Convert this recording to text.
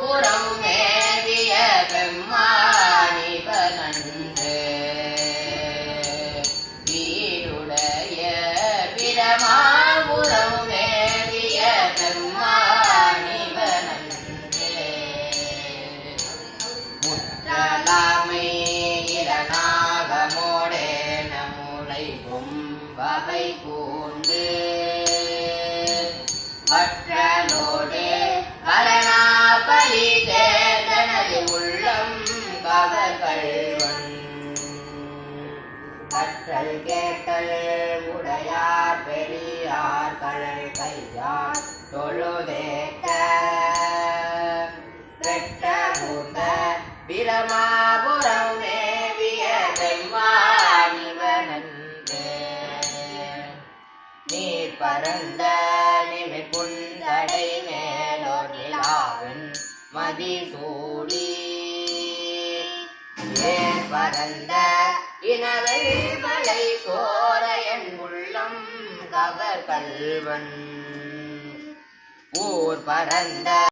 புறம் மேவிய பெம்மானிவனன்று வீருடைய பிரமாபுரம் மேவிய பெம்மானிவனன்று முற்றலாமை இரணாகமோடே நமுலை பொம்பவை பூண்டு வற்றலோடு கரணாபலி தேர்தனது உள்ளம் கவர்கள்வன் கற்றல் கேட்டல் உடையார் பெரியார் கழல் கையார் தொழுதேக்க பெற்ற பூந்த பிரமாபுரம் மேவிய பெம்மானிவனன்று நீர் பரந்த புந்தடை மேலோர் நிலாவின் மதிசூடி ஏர் பரந்த இனவை மலை சோரையன் உள்ளம் கவர் கல்வன் ஊர் பரந்த